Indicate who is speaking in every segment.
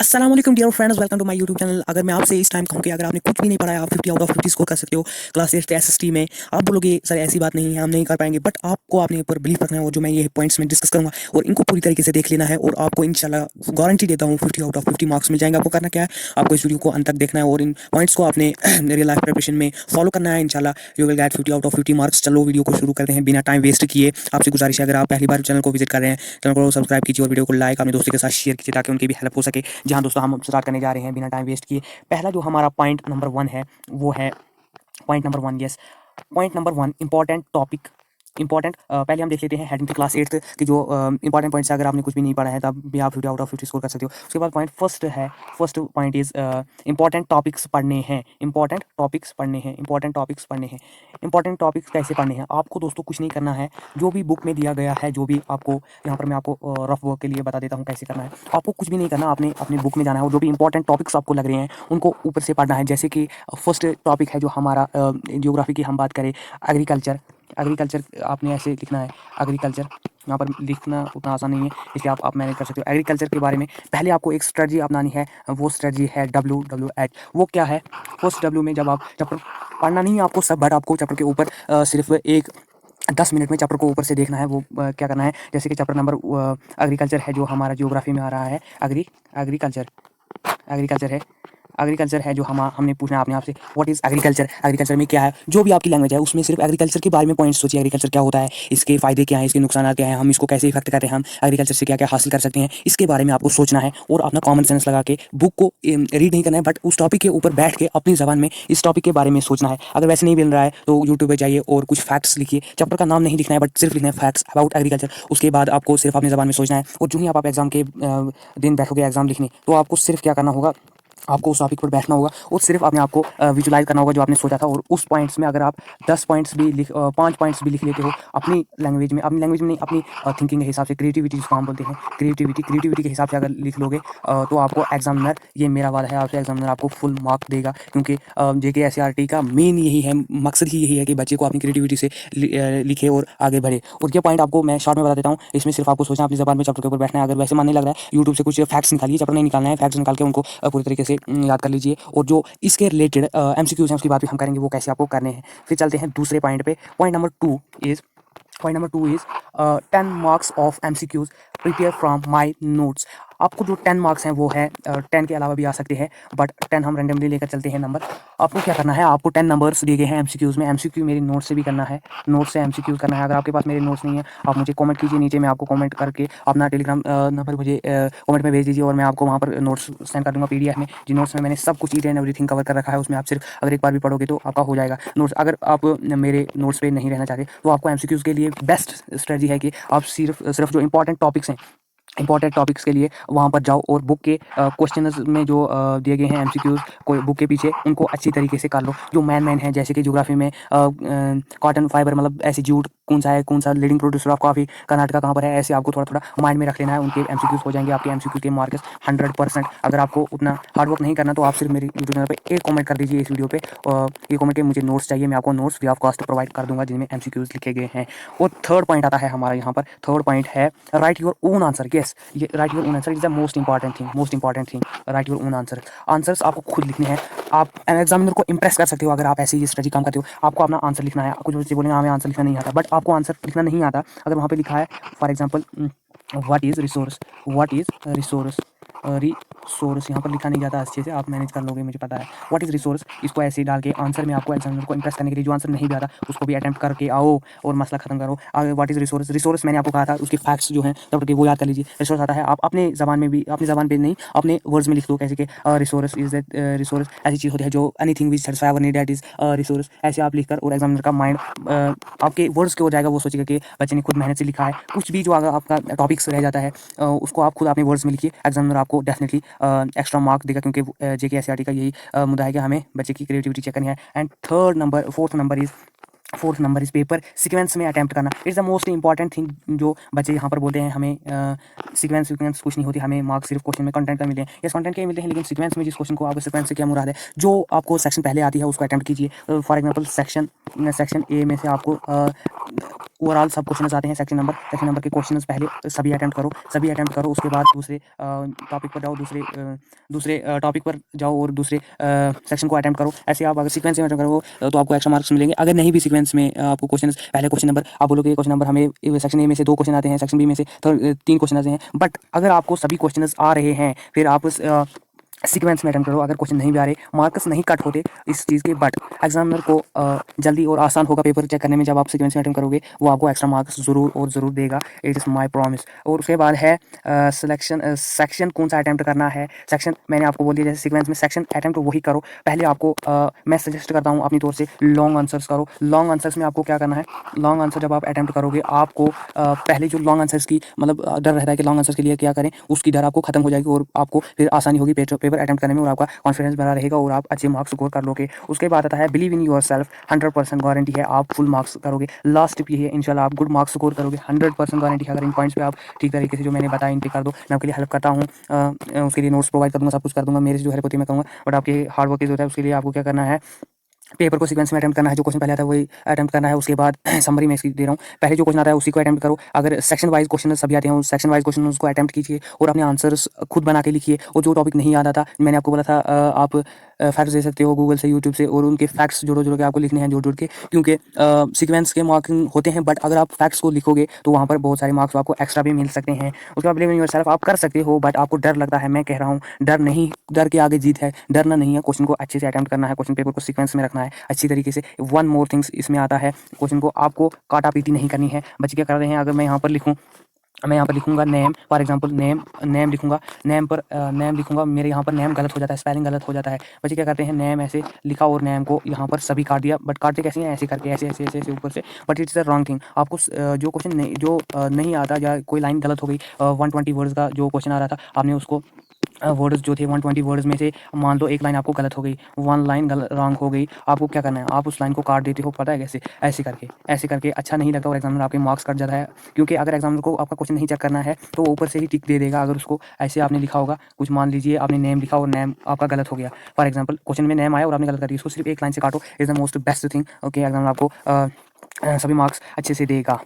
Speaker 1: अस्सलाम वालेकुम dear friends, welcome to my YouTube channel. अगर मैं आपसे इस टाइम कहूँ कि अगर आपने कुछ भी नहीं पढ़ा है, आप 50 आउट ऑफ 50 स्कोर कर सकते हो क्लास 8 एसएसटी में। आप बोलोगे सर ऐसी बात नहीं है, हम नहीं कर पाएंगे, बट आपको अपने ऊपर बिलीव रखना है। और जो मैं ये पॉइंट्स में डिस्कस करूंगा और इनको पूरी तरीके से देख लेना है, और आपको इंशाल्लाह गारंटी देता हूँ 50 आउट ऑफ 50 मार्क्स मिल जाएंगे। आपको करना क्या है, आपको इस वीडियो को अंत तक देखना है और इन पॉइंट्स को अपने रियल लाइफ प्रिपरेशन में फॉलो करना है। इंशाल्लाह you will get 50 out of 50 marks. चलो वीडियो को शुरू करते हैं बिना टाइम वेस्ट किए। आपसे गुजारिश है, अगर आप पहली बार चैनल को विजिट कर रहे हैं, चैनल को सब्सक्राइब कीजिए और वीडियो को लाइक अपने दोस्तों के साथ शेयर कीजिए ताकि उनकी भी हेल्प हो सके। जहाँ दोस्तों हम स्टार्ट करने जा रहे हैं बिना टाइम वेस्ट किए। पहला जो हमारा पॉइंट नंबर 1 है वो है point number 1। Yes, point number 1 important topic. Important पहले हम देख लेते हैं हेडिंग टू क्लास 8 की जो इंपॉर्टेंट पॉइंट्स है। अगर आपने कुछ भी नहीं पढ़ा है तब भी आप 50 आउट ऑफ 50 स्कोर कर सकते हो। उसके बाद पॉइंट फर्स्ट है, first point is important topics पढ़ने हैं। इंपॉर्टेंट टॉपिक्स पढ़ने हैं, इंपॉर्टेंट टॉपिक्स पढ़ने हैं। इंपॉर्टेंट टॉपिक्स कैसे पढ़ने हैं? आपको दोस्तों कुछ नहीं करना है, जो भी बुक में दिया गया है, जो भी आपको यहाँ पर मैं आपको रफ वर्क के लिए बता देता हूँ कैसे करना है। आपको कुछ भी नहीं करना, आपने अपने बुक में जाना है और जो भी इंपॉर्टेंट टॉपिक्स आपको लग रहे हैं उनको ऊपर से पढ़ना है। जैसे कि फर्स्ट टॉपिक है जो हमारा जियोग्राफी की हम बात करें, एग्रीकल्चर। एग्रीकल्चर आपने ऐसे लिखना है, एग्रीकल्चर। यहाँ पर लिखना उतना आसान नहीं है, इसलिए आप मैनेज कर सकते हो। एग्रीकल्चर के बारे में पहले आपको एक स्ट्रेटजी अपनानी है, वो स्ट्रेटजी है WWH। वो क्या है? फर्स्ट W में जब आप चैप्टर पढ़ना नहीं है आपको सब, बट आपको चैप्टर के ऊपर सिर्फ एक 10 मिनट में चैप्टर को ऊपर से देखना है। वो क्या करना है, जैसे कि चैप्टर नंबर एग्रीकल्चर है जो हमारा जियोग्राफी में आ रहा है। एग्रीकल्चर एग्रीकल्चर है, एग्रीकल्चर है जो हमने पूछना है अपने आप से, व्हाट इज़ एग्रीकल्चर? एग्रीकल्चर में क्या है? जो भी आपकी लैंग्वेज है उसमें सिर्फ एग्रीकल्चर के बारे में पॉइंट्स सोचिए। एग्रीकल्चर क्या होता है, इसके फ़ायदे क्या हैं, इसके नुकसान क्या हैं, हम इसको कैसे इफेक्ट करते हैं, हम एग्रीकल्चर से क्या क्या हासिल कर सकते हैं, इसके बारे में आपको सोचना है। और अपना कॉमन सेंस लगा के बुक को रीड नहीं करना है, बट उस टॉपिक के ऊपर बैठ के अपनी ज़बान में इस टॉपिक के बारे में सोचना है। अगर वैसे नहीं मिल रहा है तो यूट्यूब पर जाइए और कुछ फैक्ट्स लिखिए। चैप्टर का नाम नहीं लिखना है, बट सिर्फ लिखना है फैक्ट्स अबाउट एग्रीकल्चर। उसके बाद आपको सिर्फ अपनी ज़बान में सोचना है। और जो ही आप एग्जाम के दिन बैठोगे एग्जाम लिखने, तो आपको सिर्फ क्या करना होगा, आपको उस टॉपिक पर बैठना होगा और सिर्फ अपने आप को विजुलाइज करना होगा जो आपने सोचा था। और उस पॉइंट्स में अगर आप 10 पॉइंट्स भी 5 पॉइंट्स भी लिख लेते हो अपनी लैंग्वेज में नहीं, अपनी थिंकिंग के हिसाब से, क्रिएटिविटी जिसको हम बोलते हैं, क्रिएटिविटी के हिसाब से अगर लिख लोगे तो आपको एग्जामिनर, ये मेरा वादा है आपसे, एग्जामिनर आपको फुल मार्क देगा। क्योंकि JKSRT का मेन यही है, मकसद ही यही है कि बच्चे को अपनी क्रिएटिविटी से लिखे और आगे बढ़े। और ये पॉइंट आपको मैं शॉर्ट में बता देता हूँ। इसमें सिर्फ आपको सोचना, अपनी ज़बान में चैप्टर के ऊपर बैठना है। अगर वैसे मन नहीं लग रहा है, यूट्यूब से कुछ फैक्ट्स निकालिए, चैप्टर नहीं निकालना है, फैक्ट्स निकाल के उनको पूरी तरीके से याद कर लीजिए। और जो इसके रिलेटेड MCQs हैं उसकी बात भी हम करेंगे, वो कैसे आपको करने हैं। फिर चलते हैं दूसरे पॉइंट पे। Point number two is 10 marks of MCQs prepare from my notes. आपको जो 10 मार्क्स हैं वो है 10 के अलावा भी आ सकते हैं, बट 10 हम रेंडमली लेकर चलते हैं नंबर। आपको क्या करना है, आपको 10 नंबर्स दिए गए हैं MCQs में। MCQ मेरी नोट से भी करना है, नोट से MCQ करना है। अगर आपके पास मेरे नोट्स नहीं है, आप मुझे कमेंट कीजिए नीचे, मैं आपको कमेंट करके अपना टेलीग्राम नंबर मुझे कमेंट में भेज दीजिए और मैं आपको वहाँ पर नोट्स सेंड कर दूँगा PDF में। जिन नोट्स में मैंने सब कुछ ईच एंड एवरीथिंग कवर कर रखा है, उसमें आप सिर्फ अगर एक बार भी पढ़ोगे तो आपका हो जाएगा नोट्स। अगर आप मेरे नोट्स पे नहीं रहना चाहते तो आपको MCQs के लिए बेस्ट स्ट्रेटजी है कि आप सिर्फ जो इंपॉर्टेंट टॉपिक्स हैं, इंपॉर्टेंट टॉपिक्स के लिए वहाँ पर जाओ और बुक के क्वेश्चंस में जो दिए गए हैं MCQs कोई बुक के पीछे, उनको अच्छी तरीके से कर लो। जो मैन है, जैसे कि ज्योग्राफी में कॉटन फाइबर मतलब ऐसी जूट कौन सा है, कौन सा leading producer of coffee, Karnataka कहाँ पर है, ऐसे आपको थोड़ा थोड़ा माइंड में रख लेना है। उनके MCQs हो जाएंगे, आपके MCQ के मार्क्स 100%। अगर आपको उतना हार्डवर्क नहीं करना तो आप सिर्फ मेरी यूट्यूब चैनल पर एक कॉमेंट कर दीजिए इस वीडियो पर, एक कॉमेंट के मुझे नोट्स चाहिए, मैं आपको notes free of cost provide कर दूंगा जिनमें MCQs लिखे गए हैं। और थर्ड पॉइंट आता है हमारा यहाँ पर, थर्ड पॉइंट है write your own answer. Yes, ये write your own answer is the most important thing. Write your own answer, answers आपको खुद लिखने हैं। आप एग्जामिनर को इंप्रेस कर सकते हो अगर आप ऐसे ही स्ट्रेटजी काम करते हो। आपको अपना आंसर लिखना है। कुछ बच्चे बोलेंगे हमें आंसर लिखना नहीं आता, बट आपको आंसर लिखना नहीं आता अगर वहाँ पे लिखा है for example what is resource, resource यहाँ पर लिखा नहीं जाता, अच्छे से आप मैनेज कर लोगे, मुझे पता है। व्हाट इज़ रिसोर्स, इसको ऐसे ही डाल के आंसर में आपको एग्जामिनर को इंप्रेस करने के लिए, जो आंसर नहीं भी आता उसको भी अटेम्प्ट करके आओ और मसला खत्म करो। व्हाट इज़ रिसोर्स मैंने आपको कहा था, उसके फैक्ट्स जो हैं तब वो याद कर लीजिए। रिसोर्स आता है, आप अपने ज़बान में भी, अपनी ज़बान पे नहीं अपने वर्ड्स में लिख दो, कैसे कि रिसोर्स इज दैट, रिसोर्स ऐसी चीज़ होती है जो anything which satisfy our need, that is resource. ऐसे आप लिखकर, और एग्जामिनर का माइंड आपके वर्ड्स की ओर जाएगा, वो सोचेगा कि बच्चे ने खुद मेहनत से लिखा है। कुछ भी जो अगर आपका टॉपिक्स रह जाता है उसको आप खुद अपने वर्ड्स में लिखिए, एग्जामिनर आपको डेफिनेटली एक्स्ट्रा मार्क देगा, क्योंकि JKSRT का यही मुद्दा है कि हमें बच्चे की क्रिएटिविटी चेक करनी है। And fourth number is paper sequence में अटैम्प्ट करना। It's the most important thing. जो बच्चे यहाँ पर बोलते हैं हमें सीक्वेंस कुछ नहीं होती, हमें मार्क्स सिर्फ क्वेश्चन में कंटेंट का मिलते हैं। यस, कंटेंट के मिलते हैं, लेकिन सीक्वेंस में जिस क्वेश्चन को, आपको सीक्वेंस से क्या मुराद है, जो आपको सेक्शन पहले आती है उसको अटैम्प्ट कीजिए। फॉर एग्जाम्पल सेक्शन A में से आपको ओवरऑल सब क्वेश्चन आते हैं सेक्शन नंबर के क्वेश्चन पहले सभी अटेम्प्ट करो, उसके बाद दूसरे टॉपिक पर जाओ, दूसरे टॉपिक पर जाओ और दूसरे सेक्शन को अटेम्प्ट करो। ऐसे आप अगर सीक्वेंस में अटेम्प्ट करो तो आपको एक्स्ट्रा मार्क्स मिलेंगे। अगर नहीं भी सीक्वेंस में आपको पहले क्वेश्चन नंबर आप बोलोगे क्वेश्चन नंबर हमें सेक्शन ए में से 2 क्वेश्चन आते हैं, सेक्शन बी में से 3 क्वेश्चन आते हैं, बट अगर आपको सभी क्वेश्चन आ रहे हैं फिर आप सीक्वेंस में अटेम्प्ट करो। अगर क्वेश्चन नहीं भी आ रहे, मार्क्स नहीं कट होते इस चीज़ के, बट एग्जामिनर को जल्दी और आसान होगा पेपर चेक करने में जब आप सीक्वेंस में अटेम्प्ट करोगे। वो आपको एक्स्ट्रा मार्क्स ज़रूर देगा, इट इज़ माय प्रॉमिस। और उसके बाद है सेक्शन कौन सा अटेम्प्ट करना है। सेक्शन मैंने आपको बोल दिया, जैसे सीक्वेंस में सेक्शन अटेम्प्ट वही करो। पहले आपको मैं सजेस्ट करता हूँ अपनी तौर से लॉन्ग आंसर्स करो। लॉन्ग आंसर्स में आपको क्या करना है, लॉन्ग आंसर जब आप अटेम्प्ट करोगे आपको पहले जो लॉन्ग आंसर्स की मतलब डर रहता है कि लॉन्ग आंसर्स के लिए क्या करें, उसकी डर आपको खत्म हो जाएगी और आपको फिर आसानी होगी पेपर अटेम्प्ट करने में और आपका कॉन्फिडेंस बना रहेगा और आप अच्छे मार्क्स स्कोर कर लोगे। उसके बाद आता है believe in your self, 100% guarantee है आप फुल मार्क्स करोगे। लास्ट टिप ये है, इंशाल्लाह आप गुड मार्क्स स्कोर करोगे, 100% गारंटी है। अगर इन पॉइंट्स पे आप ठीक तरीके से जो मैंने बताया इन पे कर दो, मैं आपके लिए हेल्प करता हूँ, उसके लिए नोट्स प्रोवाइड कर दूँगा, सब कुछ कर दूँगा, मेरे से जो हेल्प होती है मैं करूँगा, बट आपके हार्ड वर्क की जरूरत है। उसके लिए आपको क्या करना है, पेपर को सीक्वेंस में अटेम्प्ट करना है, जो क्वेश्चन पहले आता है वही अटेम्प्ट करना है। उसके बाद समरी में इसकी दे रहा हूँ, पहले जो क्वेश्चन आता है उसी को अटेम्प्ट करो। अगर सेक्शन वाइज क्वेश्चन सभी आते हैं उस सेक्शन वाइज क्वेश्चन उसको अटेम्प्ट कीजिए और अपने आंसर्स खुद बना के लिखिए। और जो टॉपिक नहीं याद आता, मैंने आपको बोला था आप फैक्ट्स दे सकते हो गूगल से, यूट्यूब से, और उनके फैक्ट्स जोड़ के आपको लिखने हैं जोड़ के, क्योंकि सीक्वेंस के मार्किंग होते हैं, बट अगर आप फैक्ट्स को लिखोगे तो वहाँ पर बहुत सारे मार्क्स आपको एक्स्ट्रा भी मिल सकते हैं। उसके बाद बिलीव इन योरसेल्फ, आप कर सकते हो, बट आपको डर लगता है। मैं कह रहा हूँ डर के आगे जीत है, डरना नहीं है। क्वेश्चन को अच्छे से अटेम्प्ट करना है, क्वेश्चन पेपर को सीक्वेंस में रखना है अच्छी तरीके से। वन मोर थिंग्स इसमें आता है, क्वेश्चन को आपको काटा पीटी नहीं करनी है। बच्चे क्या कर रहे हैं, अगर मैं यहाँ पर लिखूंगा नेम, फॉर एग्जांपल नेम लिखूंगा, नेम लिखूंगा, मेरे यहाँ पर नेम गलत हो जाता है, स्पेलिंग गलत हो जाता है। बच्चे क्या करते हैं, नेम ऐसे लिखा और नेम को यहाँ पर सभी काट दिया, बट काटते कैसे हैं, ऐसे करके ऐसे ऊपर से, but it's the wrong thing. आपको जो क्वेश्चन नहीं आता, या कोई लाइन गलत हो गई, 120 वर्ड्स का जो क्वेश्चन आ रहा था, आपने उसको वर्ड्स जो थे 120 वर्ड्स में से मान लो एक लाइन आपको गलत हो गई, 1 लाइन रॉन्ग हो गई, आपको क्या करना है, आप उस लाइन को काट देते हो। पता है कैसे, ऐसे करके अच्छा नहीं लगता और एग्जामिनर आपके मार्क्स कट जाता है। क्योंकि अगर एग्जामिनर को आपका क्वेश्चन नहीं चेक करना है तो वो ऊपर से ही टिक दे देगा। अगर उसको ऐसे आपने लिखा होगा, कुछ मान लीजिए आपने नेम लिखा और नेम आपका गलत हो गया, फॉर एग्जाम्पल क्वेश्चन में नेम आया और आपने गलत कर दिया, उसको सिर्फ एक लाइन से काटो, is the most best thing. Okay, examiner आपको सभी मार्क्स अच्छे से देगा।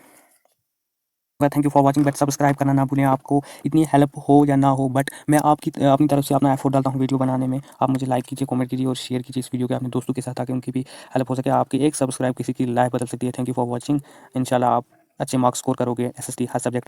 Speaker 1: Thank you for watching, but subscribe करना ना भूलें। आपको इतनी हेल्प हो या ना हो, बट मैं आपकी अपनी तरफ से अपना एफर्ट डालता हूँ वीडियो बनाने में। आप मुझे लाइक कीजिए, कमेंट कीजिए और शेयर कीजिए इस वीडियो के अपने दोस्तों के साथ, ताकि उनकी भी हेल्प हो सके। आपकी एक सब्सक्राइब किसी की लाइफ बदल सकती है। Thank you for watching. इंशाल्लाह आप अच्छे मार्क्स स्कोर करोगे एसएसटी हर सब्जेक्ट।